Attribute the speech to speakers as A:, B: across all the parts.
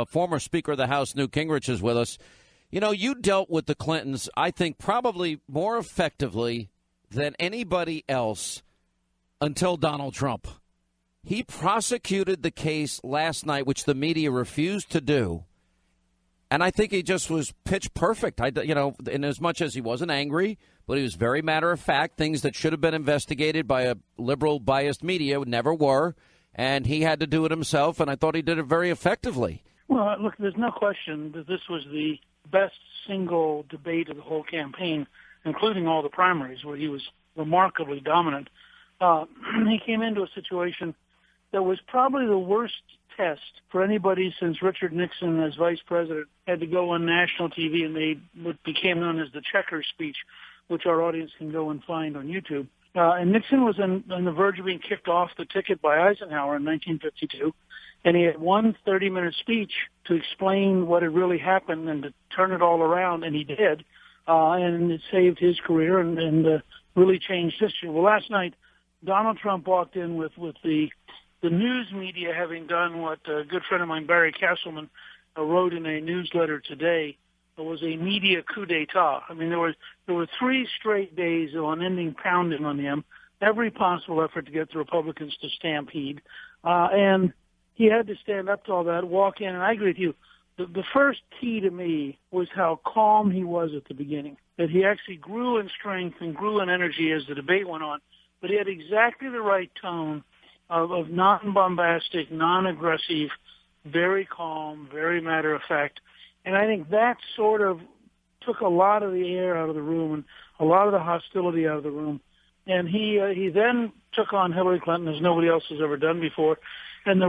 A: Former Speaker of the House, Newt Gingrich, is with us. You know, you dealt with the Clintons, I think, probably more effectively than anybody else until Donald Trump. He prosecuted the case last night, which the media refused to do. And I think he just was pitch perfect. In as much as he wasn't angry, but he was very matter of fact. Things that should have been investigated by a liberal biased media never were. And he had to do it himself. And I thought he did it very effectively.
B: Well, look, there's no question that this was the best single debate of the whole campaign, including all the primaries, where he was remarkably dominant. He came into a situation that was probably the worst test for anybody since Richard Nixon, as vice president, had to go on national TV and made what became known as the checker speech, which our audience can go and find on YouTube. And Nixon was on the verge of being kicked off the ticket by Eisenhower in 1952. And he had one 30-minute speech to explain what had really happened and to turn it all around, and he did. And it saved his career and really changed history. Well, last night, Donald Trump walked in with the news media having done what a good friend of mine, Barry Castleman, wrote in a newsletter today. It was a media coup d'etat. I mean, there were 3 straight days of unending pounding on him, every possible effort to get the Republicans to stampede. And he had to stand up to all that, walk in, and I agree with you. The first key to me was how calm he was at the beginning, that he actually grew in strength and grew in energy as the debate went on, but he had exactly the right tone of non-bombastic, non-aggressive, very calm, very matter-of-fact. And I think that sort of took a lot of the air out of the room and a lot of the hostility out of the room. And he then took on Hillary Clinton as nobody else has ever done before. And the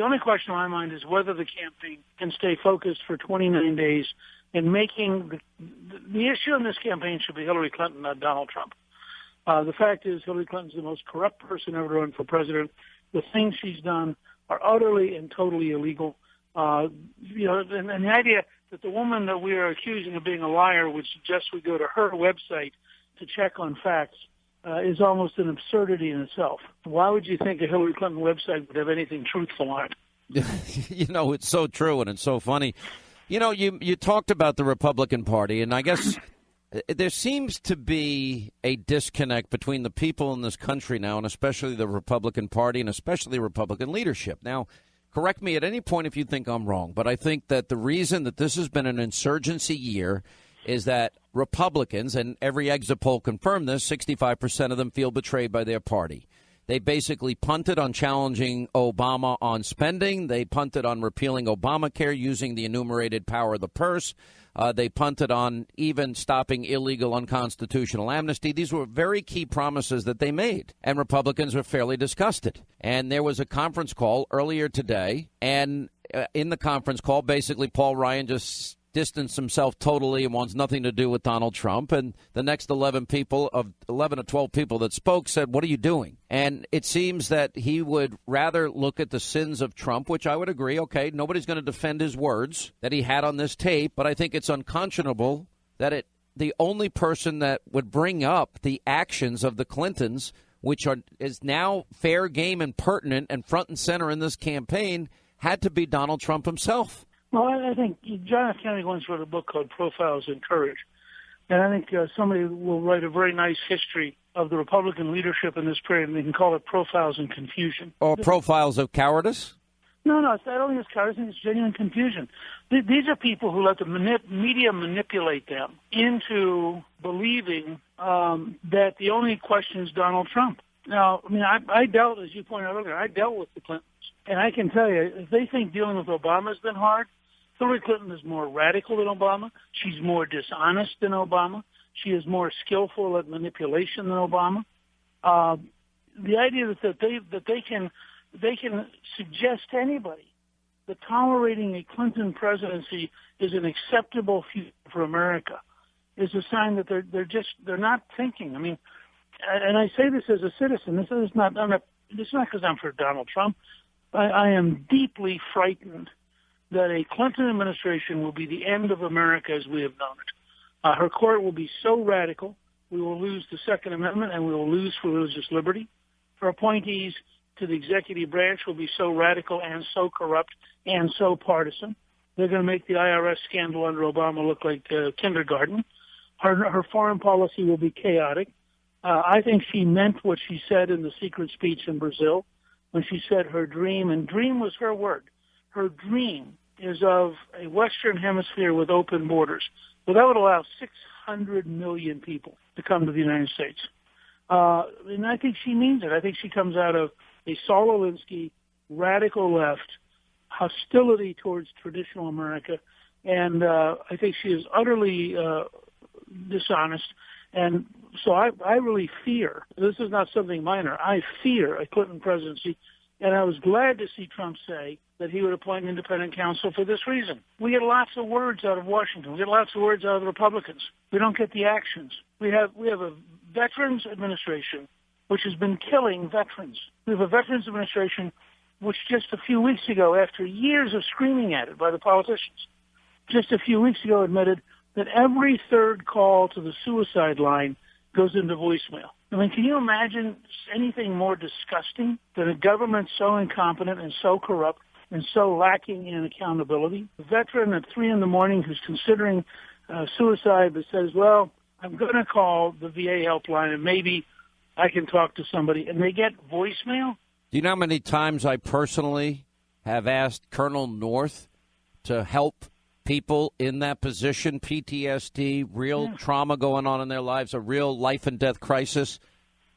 B: only question in my mind is whether the campaign can stay focused for 29 days in making the issue in this campaign should be Hillary Clinton, not Donald Trump. The fact is Hillary Clinton's the most corrupt person ever to run for president. The things she's done are utterly and totally illegal. And the idea that the woman that we are accusing of being a liar would suggest we go to her website to check on facts is almost an absurdity in itself. Why would you think a Hillary Clinton website would have anything truthful on it?
A: It's so true and it's so funny. You talked about the Republican Party, and I guess there seems to be a disconnect between the people in this country now, and especially the Republican Party and especially Republican leadership. Now, correct me at any point if you think I'm wrong, but I think that the reason that this has been an insurgency year is that Republicans, and every exit poll confirmed this, 65% of them feel betrayed by their party. They basically punted on challenging Obama on spending. They punted on repealing Obamacare using the enumerated power of the purse. They punted on even stopping illegal unconstitutional amnesty. These were very key promises that they made, and Republicans were fairly disgusted. And there was a conference call earlier today, and in the conference call, basically Paul Ryan just distanced himself totally and wants nothing to do with Donald Trump. And the next 11 or 12 people that spoke said, what are you doing? And it seems that he would rather look at the sins of Trump, which I would agree. OK, nobody's going to defend his words that he had on this tape. But I think it's unconscionable that the only person that would bring up the actions of the Clintons, which is now fair game and pertinent and front and center in this campaign, had to be Donald Trump himself.
B: Well, I think John F. Kennedy once wrote a book called Profiles in Courage. And I think somebody will write a very nice history of the Republican leadership in this period, and they can call it Profiles in Confusion.
A: Or Profiles of Cowardice?
B: No, I don't think it's cowardice. I think it's genuine confusion. These are people who let the media manipulate them into believing that the only question is Donald Trump. Now, I mean, I dealt, as you pointed out earlier, I dealt with the Clintons. And I can tell you, if they think dealing with Obama has been hard, Hillary Clinton is more radical than Obama. She's more dishonest than Obama. She is more skillful at manipulation than Obama. The idea that they can suggest to anybody that tolerating a Clinton presidency is an acceptable future for America is a sign that they're not thinking. I mean, and I say this as a citizen. This is not because I'm for Donald Trump. I am deeply frightened that a Clinton administration will be the end of America as we have known it. Her court will be so radical, we will lose the Second Amendment and we will lose for religious liberty. Her appointees to the executive branch will be so radical and so corrupt and so partisan. They're going to make the IRS scandal under Obama look like kindergarten. Her foreign policy will be chaotic. I think she meant what she said in the secret speech in Brazil when she said her dream, and dream was her word. Her dream is of a Western Hemisphere with open borders. Well, that would allow 600 million people to come to the United States. And I think she means it. I think she comes out of a Saul Alinsky, radical left, hostility towards traditional America, and I think she is utterly dishonest. And so I really fear, this is not something minor, I fear a Clinton presidency, and I was glad to see Trump say that he would appoint an independent counsel for this reason. We get lots of words out of Washington. We get lots of words out of the Republicans. We don't get the actions. We have a Veterans Administration which has been killing veterans. We have a Veterans Administration which just a few weeks ago, after years of screaming at it by the politicians, just a few weeks ago admitted that every third call to the suicide line goes into voicemail. I mean, can you imagine anything more disgusting than a government so incompetent and so corrupt and so lacking in accountability? A veteran at 3 a.m. who's considering suicide but says, well, I'm going to call the VA helpline and maybe I can talk to somebody, and they get voicemail?
A: Do you know how many times I personally have asked Colonel North to help people in that position, PTSD, real trauma going on in their lives, a real life and death crisis,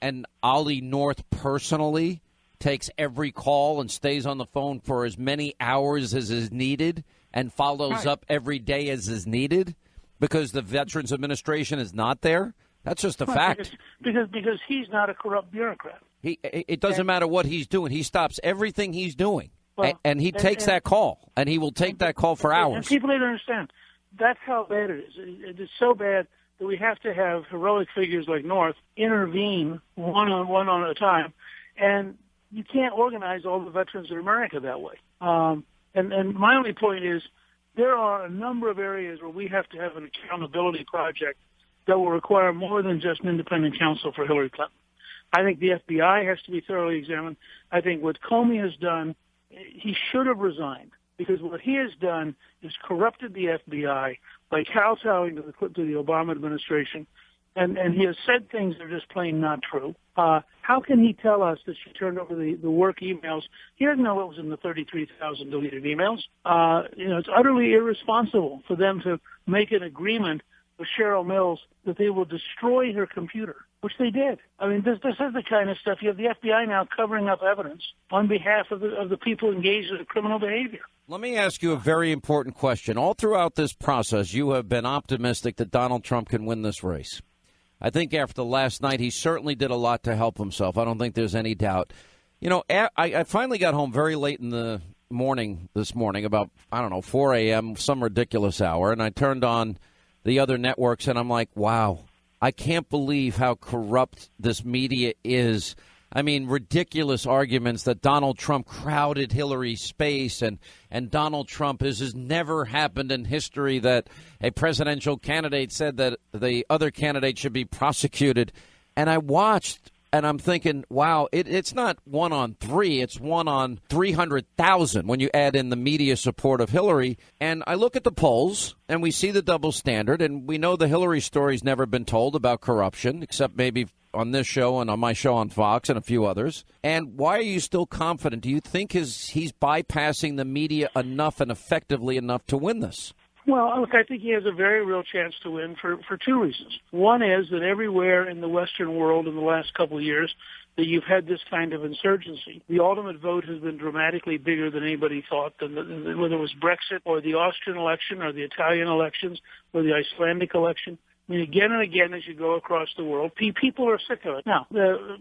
A: and Ollie North personally takes every call and stays on the phone for as many hours as is needed and follows up every day as is needed because the Veterans Administration is not there? That's just a fact.
B: Because he's not a corrupt bureaucrat.
A: It doesn't matter what he's doing. He stops everything he's doing. And he takes that call, and he will take that call for hours.
B: And people need to understand, that's how bad it is. It is so bad that we have to have heroic figures like North intervene one at a time, and you can't organize all the veterans of America that way. And my only point is there are a number of areas where we have to have an accountability project that will require more than just an independent counsel for Hillary Clinton. I think the FBI has to be thoroughly examined. I think what Comey has done, he should have resigned, because what he has done is corrupted the FBI by kowtowing to the Obama administration, and he has said things that are just plain not true. How can he tell us that she turned over the work emails? He doesn't know what was in the 33,000 deleted emails. It's utterly irresponsible for them to make an agreement with Cheryl Mills that they will destroy her computer, which they did. I mean, this is the kind of stuff. You have the FBI now covering up evidence on behalf of the people engaged in the criminal behavior.
A: Let me ask you a very important question. All throughout this process, you have been optimistic that Donald Trump can win this race. I think after last night, he certainly did a lot to help himself. I don't think there's any doubt. You know, I finally got home very late in the morning this morning, about, 4 a.m., some ridiculous hour, and I turned on the other networks, and I'm like, wow, I can't believe how corrupt this media is. I mean, ridiculous arguments that Donald Trump crowded Hillary's space, and Donald Trump has never happened in history that a presidential candidate said that the other candidate should be prosecuted. And I watched, and I'm thinking, wow, it's not 1 on 3, it's 1 on 300,000 when you add in the media support of Hillary. And I look at the polls, and we see the double standard, and we know the Hillary story's never been told about corruption, except maybe on this show and on my show on Fox and a few others. And why are you still confident? Do you think he's bypassing the media enough and effectively enough to win this?
B: Well, look, I think he has a very real chance to win for 2 reasons. One is that everywhere in the Western world in the last couple of years that you've had this kind of insurgency, the ultimate vote has been dramatically bigger than anybody thought, whether it was Brexit or the Austrian election or the Italian elections or the Icelandic election. I mean, again and again, as you go across the world, people are sick of it. Now,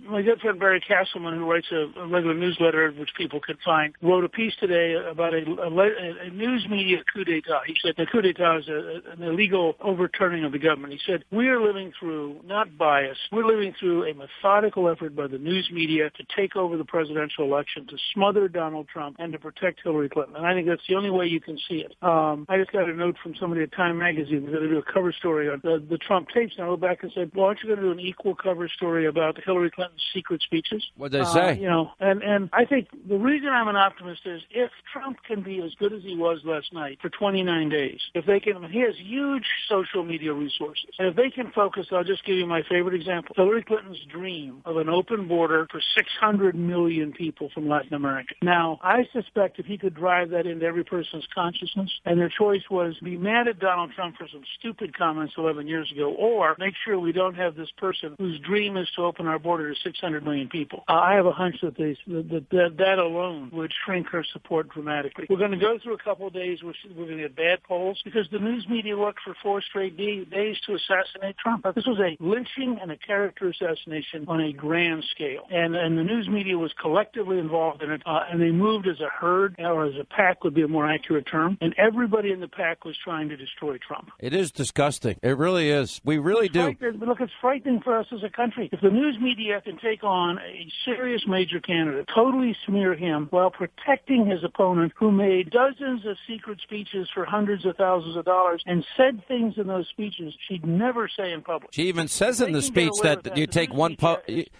B: my good friend Barry Castleman, who writes a regular newsletter, which people can find, wrote a piece today about a news media coup d'etat. He said the coup d'etat is an illegal overturning of the government. He said, we are living through, not bias, we're living through a methodical effort by the news media to take over the presidential election, to smother Donald Trump, and to protect Hillary Clinton. And I think that's the only way you can see it. I just got a note from somebody at Time Magazine. They're going to do a cover story on the the Trump tapes, and I went back and said, well, aren't you going to do an equal cover story about Hillary Clinton's secret speeches?
A: What'd they say?
B: And I think the reason I'm an optimist is if Trump can be as good as he was last night for 29 days, if they can, he has huge social media resources. And if they can focus, I'll just give you my favorite example. Hillary Clinton's dream of an open border for 600 million people from Latin America. Now, I suspect if he could drive that into every person's consciousness, and their choice was be mad at Donald Trump for some stupid comments 11 years ago, or make sure we don't have this person whose dream is to open our border to 600 million people. I have a hunch that that alone would shrink her support dramatically. We're going to go through a couple of days where we're going to get bad polls because the news media worked for 4 straight days to assassinate Trump. This was a lynching and a character assassination on a grand scale. And the news media was collectively involved in it, and they moved as a herd, or as a pack would be a more accurate term, and everybody in the pack was trying to destroy Trump.
A: It is disgusting. It really is. We really do.
B: Look, it's frightening for us as a country. If the news media can take on a serious major candidate, totally smear him while protecting his opponent who made dozens of secret speeches for hundreds of thousands of dollars and said things in those speeches she'd never say in public.
A: She even says in the speech that you take one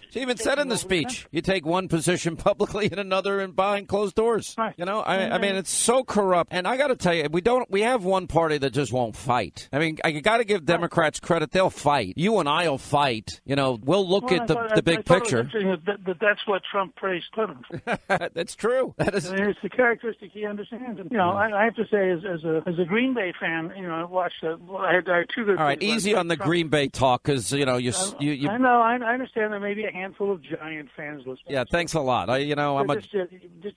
A: she even said in the speech you take one position publicly and another in behind closed doors.
B: Right.
A: I mean, it's so corrupt. And I got to tell you, we have one party that just won't fight. I mean, I got to give Democrats credit. They'll fight. You and I'll fight. We'll look at the big picture.
B: That's what Trump praised Clinton.
A: That's true. That is.
B: It's the characteristic he understands. And, I have to say, as a Green Bay fan, I watched. I had 2 good.
A: All right, easy on the Trump. Green Bay talk, because you.
B: I know. I understand there may be a handful of giant fans listening.
A: Yeah, thanks a lot.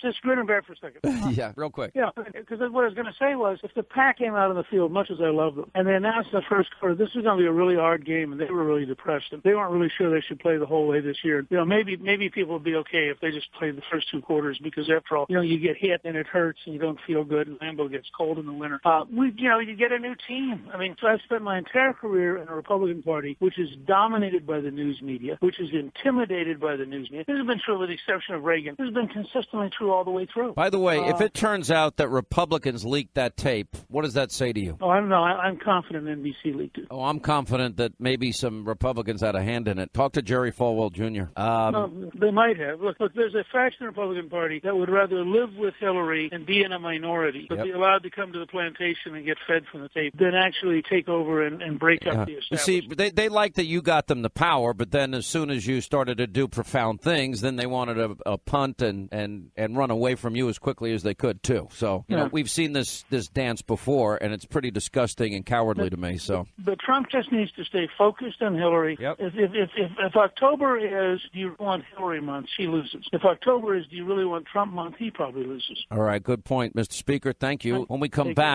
B: Just grin and bear for a second.
A: Yeah, real quick.
B: Yeah, because what I was going to say was, if the Pack came out on the field, much as I love them, and they announced in the first quarter this was going to be a really hard game, and they were really depressed, and they weren't really sure they should play the whole way this year. Maybe people would be okay if they just played the first 2 quarters, because after all, you get hit and it hurts and you don't feel good, and Lambeau gets cold in the winter. You get a new team. I mean, so I've spent my entire career in a Republican Party, which is dominated by the news media, which is intimidated by the news media. This has been true with the exception of Reagan. This has been consistently true all the way through.
A: By the way, if it turns out that Republicans leaked that tape, what does that say to you?
B: Oh, I don't know. I'm confident NBC leaked it.
A: Oh, I'm confident that maybe some Republicans had a hand in it. Talk to Jerry Falwell Jr.
B: No, they might have. Look, there's a faction in the Republican Party that would rather live with Hillary and be in a minority, but be allowed to come to the plantation and get fed from the tape, than actually take over and break up the establishment.
A: See, they like that you got them the power, but then as soon as you started to do profound things, then they wanted a punt and run away from you as quickly as they could, too. So, we've seen this dance before, and it's pretty disgusting and cowardly to me. So,
B: but Trump just needs to stay focused on Hillary.
A: Yep.
B: If October is, do you want Hillary month, she loses. If October is, do you really want Trump month, he probably loses.
A: All right, good point, Mr. Speaker. Thank you. When we come back,